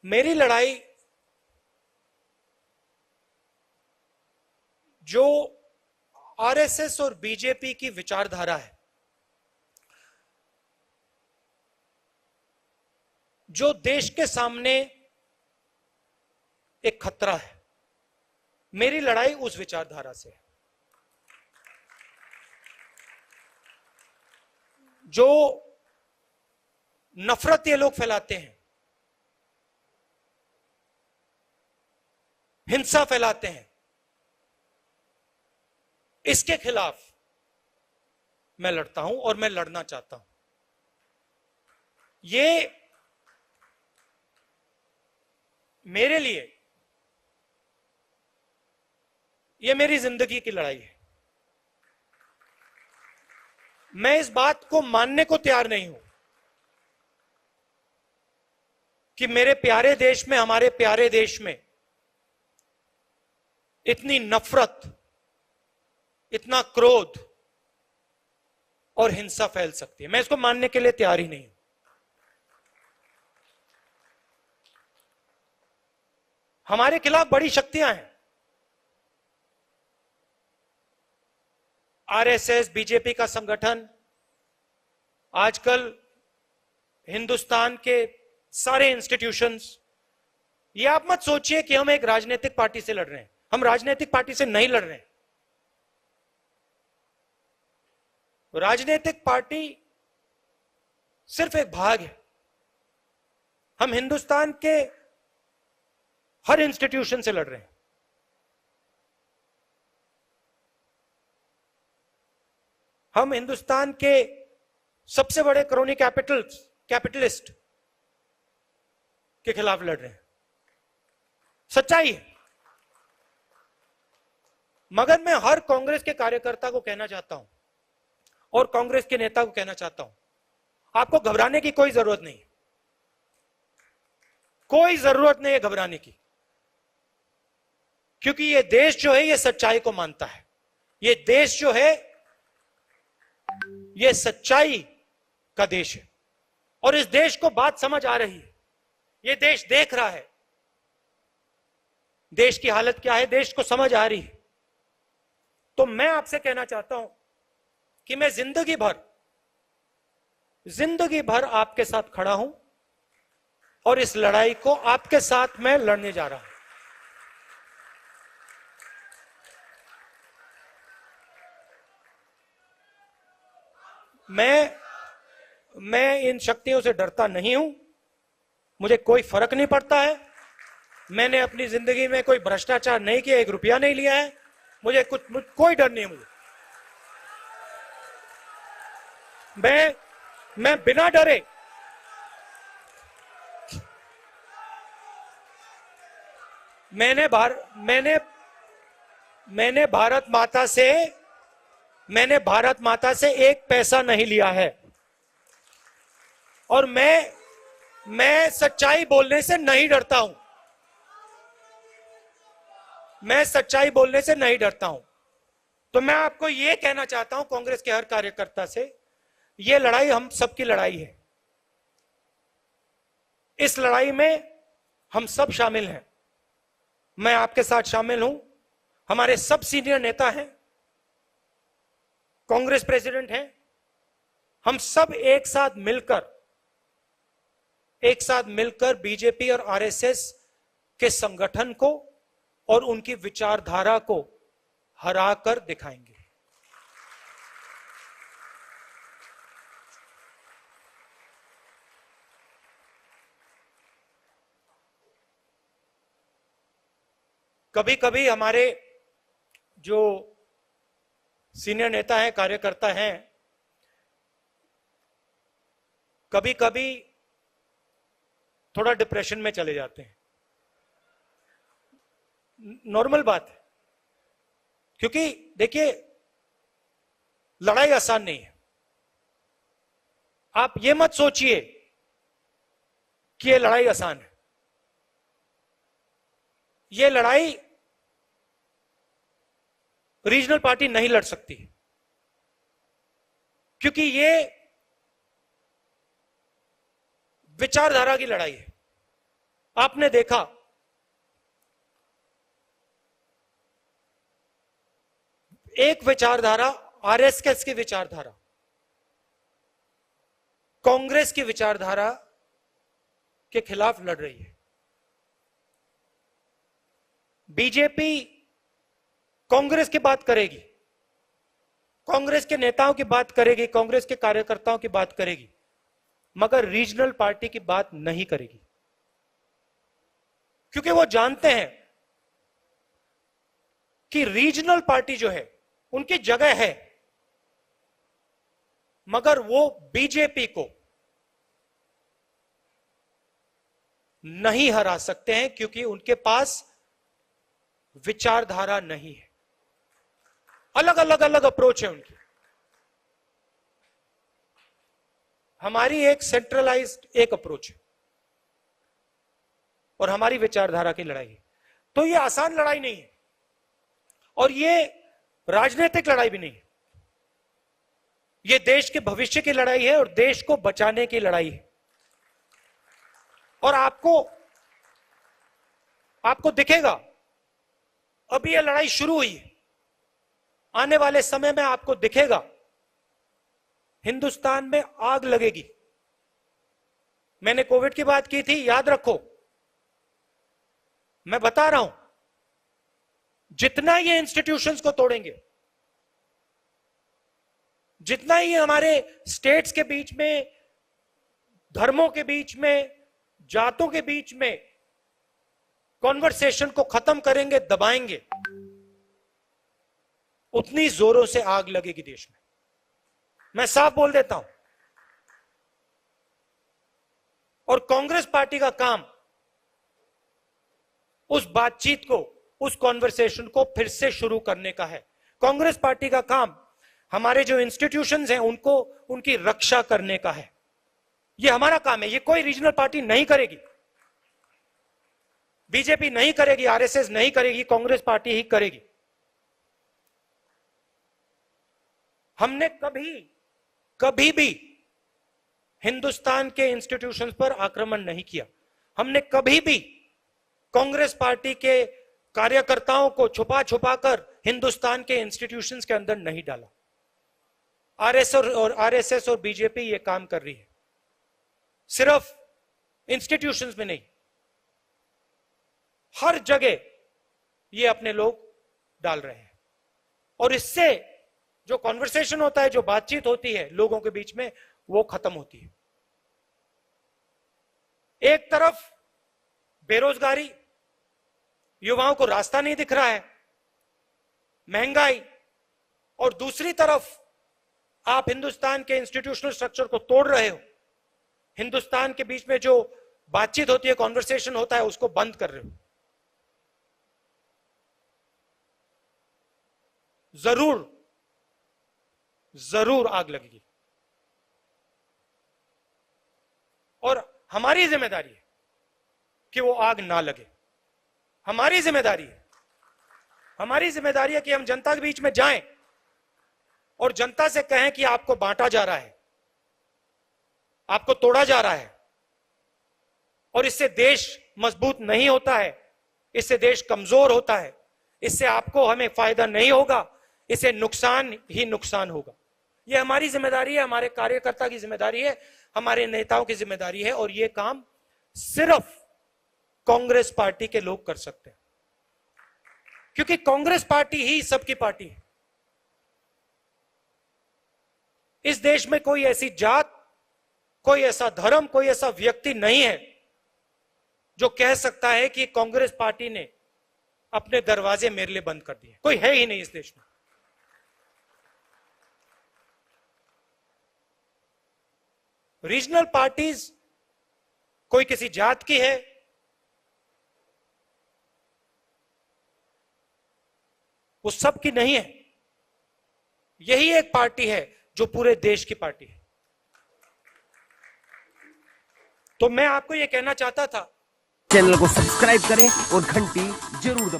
मेरी लड़ाई जो आरएसएस और बीजेपी की विचारधारा है, जो देश के सामने एक खतरा है, मेरी लड़ाई उस विचारधारा से है। जो नफरत ये लोग फैलाते हैं, हिंसा फैलाते हैं, इसके खिलाफ मैं लड़ता हूं और मैं लड़ना चाहता हूं। ये मेरे लिए, ये मेरी जिंदगी की लड़ाई है। मैं इस बात को मानने को तैयार नहीं हूं कि मेरे प्यारे देश में, हमारे प्यारे देश में इतनी नफरत, इतना क्रोध और हिंसा फैल सकती है। मैं इसको मानने के लिए तैयार ही नहीं हूं। हमारे खिलाफ बड़ी शक्तियां हैं, आरएसएस, बीजेपी का संगठन, आजकल हिंदुस्तान के सारे इंस्टीट्यूशंस। ये आप मत सोचिए कि हम एक राजनीतिक पार्टी से लड़ रहे हैं। हम राजनीतिक पार्टी से नहीं लड़ रहे हैं। राजनीतिक पार्टी सिर्फ एक भाग है। हम हिंदुस्तान के हर इंस्टीट्यूशन से लड़ रहे हैं। हम हिंदुस्तान के सबसे बड़े क्रोनी कैपिटलिस्ट के खिलाफ लड़ रहे हैं। सच्चाई है। मगर मैं हर कांग्रेस के कार्यकर्ता को कहना चाहता हूं और कांग्रेस के नेता को कहना चाहता हूं, आपको घबराने की कोई जरूरत नहीं। कोई जरूरत नहीं है घबराने की, क्योंकि ये देश जो है ये सच्चाई को मानता है। ये देश जो है ये सच्चाई का देश है और इस देश को बात समझ आ रही है। ये देश देख रहा है देश की हालत क्या है, देश को समझ आ रही है। तो मैं आपसे कहना चाहता हूं कि मैं जिंदगी भर आपके साथ खड़ा हूं और इस लड़ाई को आपके साथ मैं लड़ने जा रहा हूं। मैं इन शक्तियों से डरता नहीं हूं। मुझे कोई फर्क नहीं पड़ता है। मैंने अपनी जिंदगी में कोई भ्रष्टाचार नहीं किया, 1 रुपया नहीं लिया है। मुझे कोई डर नहीं है। मैं बिना डरे मैंने भारत माता से 1 पैसा नहीं लिया है और मैं सच्चाई बोलने से नहीं डरता हूं। मैं सच्चाई बोलने से नहीं डरता हूं। तो मैं आपको यह कहना चाहता हूं, कांग्रेस के हर कार्यकर्ता से, यह लड़ाई हम सबकी लड़ाई है। इस लड़ाई में हम सब शामिल हैं। मैं आपके साथ शामिल हूं। हमारे सब सीनियर नेता हैं, कांग्रेस प्रेसिडेंट हैं। हम सब एक साथ मिलकर बीजेपी और आरएसएस के संगठन को और उनकी विचारधारा को हरा कर दिखाएंगे। कभी कभी हमारे जो सीनियर नेता हैं, कार्यकर्ता हैं, कभी कभी थोड़ा डिप्रेशन में चले जाते हैं। नॉर्मल बात है, क्योंकि देखिए लड़ाई आसान नहीं है। आप ये मत सोचिए कि ये लड़ाई आसान है। ये लड़ाई रीजनल पार्टी नहीं लड़ सकती, क्योंकि ये विचारधारा की लड़ाई है। आपने देखा एक विचारधारा आरएसएस की विचारधारा कांग्रेस की विचारधारा के खिलाफ लड़ रही है। बीजेपी कांग्रेस की बात करेगी, कांग्रेस के नेताओं की बात करेगी, कांग्रेस के कार्यकर्ताओं की बात करेगी, मगर रीजनल पार्टी की बात नहीं करेगी, क्योंकि वो जानते हैं कि रीजनल पार्टी जो है उनकी जगह है, मगर वो बीजेपी को नहीं हरा सकते हैं, क्योंकि उनके पास विचारधारा नहीं है। अलग अप्रोच है उनकी। हमारी एक सेंट्रलाइज्ड एक अप्रोच है और हमारी विचारधारा की लड़ाई है। तो ये आसान लड़ाई नहीं है और ये राजनीतिक लड़ाई भी नहीं है। ये देश के भविष्य की लड़ाई है और देश को बचाने की लड़ाई है। और आपको दिखेगा, अभी यह लड़ाई शुरू हुई है, आने वाले समय में आपको दिखेगा हिंदुस्तान में आग लगेगी। मैंने कोविड की बात की थी, याद रखो, मैं बता रहा हूं, जितना ये इंस्टीट्यूशंस को तोड़ेंगे, जितना ही हमारे स्टेट्स के बीच में, धर्मों के बीच में, जातों के बीच में कॉन्वर्सेशन को खत्म करेंगे, दबाएंगे, उतनी जोरों से आग लगेगी देश में। मैं साफ बोल देता हूं। और कांग्रेस पार्टी का काम उस बातचीत को, उस कॉन्वर्सेशन को फिर से शुरू करने का है। कांग्रेस पार्टी का काम हमारे जो इंस्टीट्यूशंस हैं उनको, उनकी रक्षा करने का है। यह हमारा काम है। यह कोई रीजनल पार्टी नहीं करेगी, बीजेपी नहीं करेगी, आरएसएस नहीं करेगी, कांग्रेस पार्टी ही करेगी। हमने कभी भी हिंदुस्तान के इंस्टीट्यूशंस पर आक्रमण नहीं किया। हमने कभी भी कांग्रेस पार्टी के कार्यकर्ताओं को छुपा छुपा कर हिंदुस्तान के इंस्टीट्यूशंस के अंदर नहीं डाला। आरएसएस और बीजेपी ये काम कर रही है, सिर्फ इंस्टीट्यूशंस में नहीं, हर जगह ये अपने लोग डाल रहे हैं। और इससे जो कॉन्वर्सेशन होता है, जो बातचीत होती है लोगों के बीच में, वो खत्म होती है। एक तरफ बेरोजगारी, युवाओं को रास्ता नहीं दिख रहा है, महंगाई, और दूसरी तरफ आप हिंदुस्तान के इंस्टीट्यूशनल स्ट्रक्चर को तोड़ रहे हो। हिंदुस्तान के बीच में जो बातचीत होती है, कॉन्वर्सेशन होता है, उसको बंद कर रहे हो। जरूर आग लगेगी। और हमारी जिम्मेदारी है कि वो आग ना लगे। हमारी जिम्मेदारी है कि हम जनता के बीच में जाएं और जनता से कहें कि आपको बांटा जा रहा है, आपको तोड़ा जा रहा है, और इससे देश मजबूत नहीं होता है, इससे देश कमजोर होता है, इससे आपको हमें फायदा नहीं होगा, इससे नुकसान ही नुकसान होगा। यह हमारी जिम्मेदारी है, हमारे कार्यकर्ता की जिम्मेदारी है, हमारे नेताओं की जिम्मेदारी है, और यह काम सिर्फ कांग्रेस पार्टी के लोग कर सकते हैं, क्योंकि कांग्रेस पार्टी ही सबकी पार्टी है। इस देश में कोई ऐसी जात, कोई ऐसा धर्म, कोई ऐसा व्यक्ति नहीं है जो कह सकता है कि कांग्रेस पार्टी ने अपने दरवाजे मेरे लिए बंद कर दिए। कोई है ही नहीं इस देश में। रीजनल पार्टीज कोई किसी जात की है, वो सब की नहीं है। यही एक पार्टी है जो पूरे देश की पार्टी है। तो मैं आपको यह कहना चाहता था, चैनल को सब्सक्राइब करें और घंटी जरूर दबाएं।